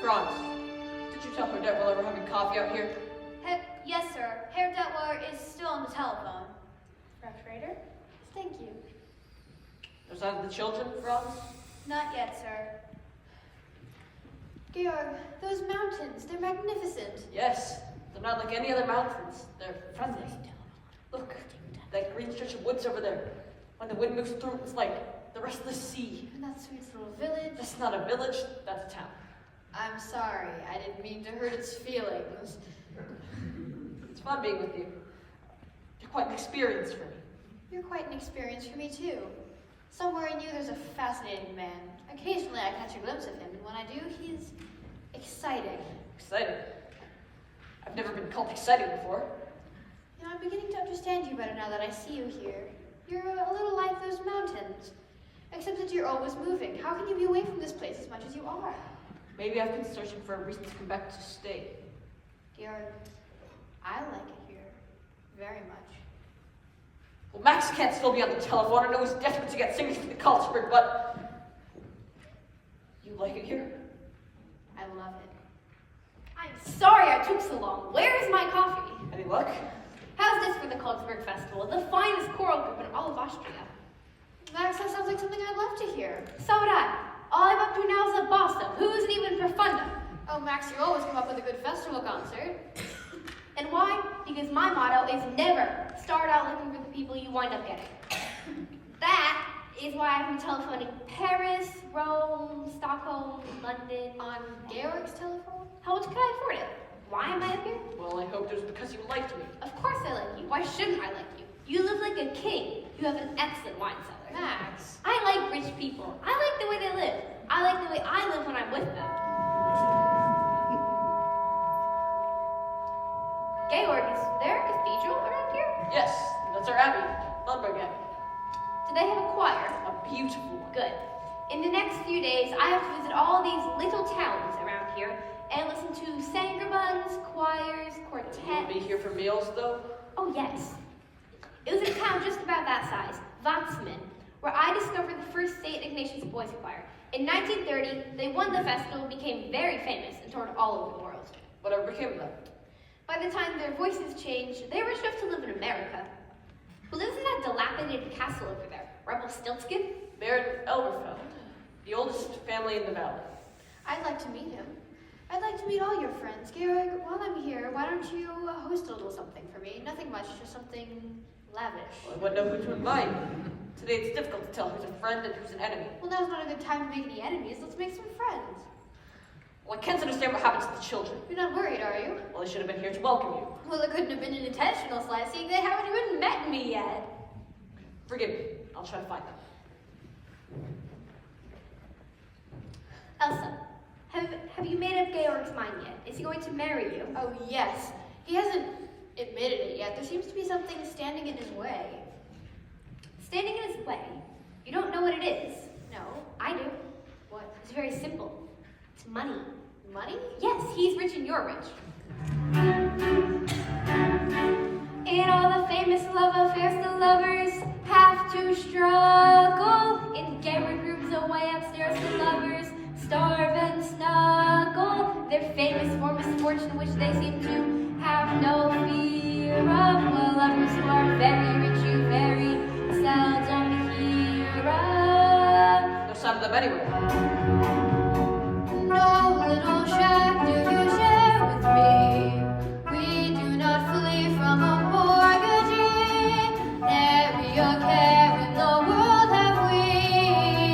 Franz, did you tell Herr Detweiler we're having coffee out here? Yes, sir. Herr Detweiler is still on the telephone. Refrigerator? Thank you. No sign of the children, Franz? Not yet, sir. Georg, those mountains, they're magnificent. Yes, they're not like any other mountains. They're friendly. Look, that green stretch of woods over there. When the wind moves through, it's like the rest of the sea. And that sweet little village. That's not a village, that's a town. I'm sorry, I didn't mean to hurt its feelings. It's fun being with you. You're quite an experience for me. You're quite an experience for me, too. Somewhere in you, there's a fascinating man. Occasionally, I catch a glimpse of him, and when I do, he's exciting. Exciting? I've never been called exciting before. You know, I'm beginning to understand you better now that I see you here. You're a little like those mountains, except that you're always moving. How can you be away from this place as much as you are? Maybe I've been searching for a reason to come back to stay. Georg, I like it here very much. Well, Max can't still be on the telephone. I know he's desperate to get signatures for the Carlisle, but you like it here? I love it. I'm sorry I took so long. Where is my coffee? Any luck? How's this for the Carlisle Festival? The finest choral group in all of Austria. Max, that sounds like something I'd love to hear. So would I. All I'm up to now is a bossa. Who isn't even profunda? Oh, Max, you always come up with a good festival concert. And why? Because my motto is never start out looking for the people you wind up getting. That is why I've been telephoning Paris, Rome, Stockholm, London. On Georg's telephone? How much can I afford it? Why am I up here? Well, I hoped it was because you liked me. Of course I like you. Why shouldn't I like you? You live like a king. You have an excellent wine cellar. Max. I like rich people. I like the way they live. I like the way I live when I'm with them. Georg, is there a cathedral around here? Yes, that's our abbey, Lundberg Abbey. Do they have a choir? A beautiful one. Good. In the next few days, I have to visit all these little towns around here and listen to sangerbuns, choirs, quartets. Will you be here for meals, though? Oh, yes. It was a town just about that size, Vatsman, where I discovered the first St. Ignatius Boys Choir. In 1930, they won the festival, became very famous, and toured all over the world. Whatever became of them? By the time their voices changed, they were rich enough to live in America. Who lives in that dilapidated castle over there? Rumpelstiltskin? Baron Elberfeld, the oldest family in the valley. I'd like to meet him. I'd like to meet all your friends. Georg, while I'm here, why don't you host a little something for me? Nothing much, just something lavish. Well, I wouldn't know who to invite. Today it's difficult to tell who's a friend and who's an enemy. Well, now's not a good time to make any enemies. Let's make some friends. Well, I can't understand what happens to the children. You're not worried, are you? Well, they should have been here to welcome you. Well, it couldn't have been an intentional slicing. They haven't even met me yet. Forgive me. I'll try to find them. Elsa, have you made up Georg's mind yet? Is he going to marry you? Oh, yes. He hasn't admitted it yet. There seems to be something standing in his way. Standing in his way? You don't know what it is? No, I do. What? It's very simple. It's money. Money? Yes, he's rich and you're rich. In all the famous love affairs, the lovers have to struggle. In Georg rooms away upstairs, the lovers starve and snuggle. They're famous for misfortune, which they seem to have no fear of. Well, lovers who are very rich, you very seldom hear of. No sign of them anywhere. No little shack do you share with me. We do not flee from a mortgagee. Nary a care in the world have we.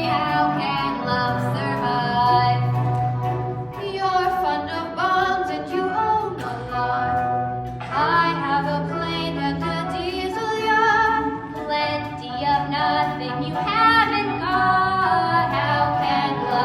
How can love survive? You're fond of bonds and you own a lot. I have a plane and a diesel yacht. Plenty of nothing you haven't got. How can love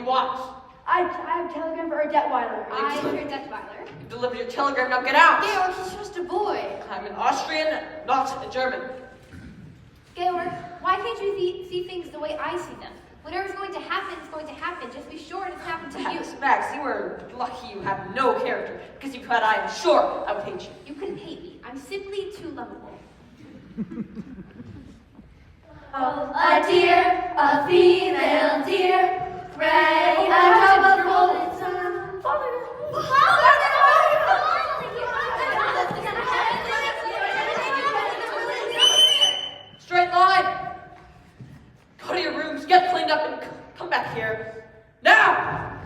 want? I have a telegram for a Detweiler. I'm your Detweiler. You delivered your telegram, now get out! Georg, he's just a boy. I'm an Austrian, not a German. Georg, why can't you see things the way I see them? Whatever's going to happen is going to happen. Just be sure it doesn't happen to you. Max, you were lucky you have no character, because if you had, I am sure I would hate you. You couldn't hate me. I'm simply too lovable. Oh, a deer, a female deer, gray, a drop of golden sun. Straight line! Go to your rooms, get cleaned up, and come back here. Now!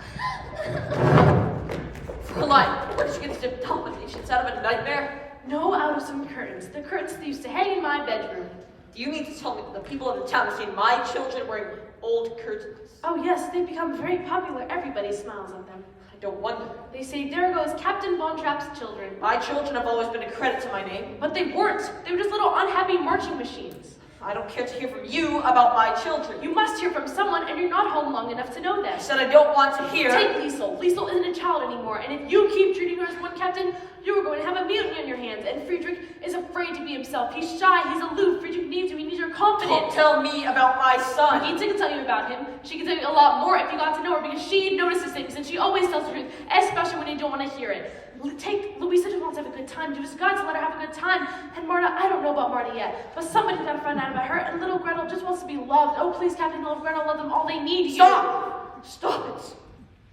Carlisle, where did you get these abominations out of a nightmare? No, out of some curtains. The curtains that used to hang in my bedroom. Do you mean to tell me that the people of the town have seen my children wearing old curtains? Oh yes, they've become very popular. Everybody smiles at them. I don't wonder. They say, there goes Captain Von Trapp's children. My children have always been a credit to my name. But they weren't. They were just little unhappy marching machines. I don't care to hear from you about my children. You must hear from someone, and you're not home long enough to know I them. said I don't want to hear. Take Liesel. Liesel isn't a child anymore, and if you keep treating her as one, Captain, you are going to have a mutiny on your hands, and Friedrich is afraid to be himself. He's shy, he's aloof. Friedrich needs you, he needs your confidence. Don't tell me about my son. Nikita can tell you about him. She can tell you a lot more if you got to know her, because she notices things, and she always tells the truth, especially when you don't want to hear it. Take Louisa just wants to have a good time. Just God to let her have a good time. And Marta, I don't know about Marta yet, but somebody's got to find out about her. And little Gretel just wants to be loved. Oh, please, Captain, little Gretel, let them all they need. Stop! Stop it!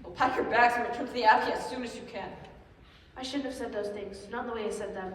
Go pack your bags and return to the Abbey as soon as you can. I shouldn't have said those things. Not the way I said them.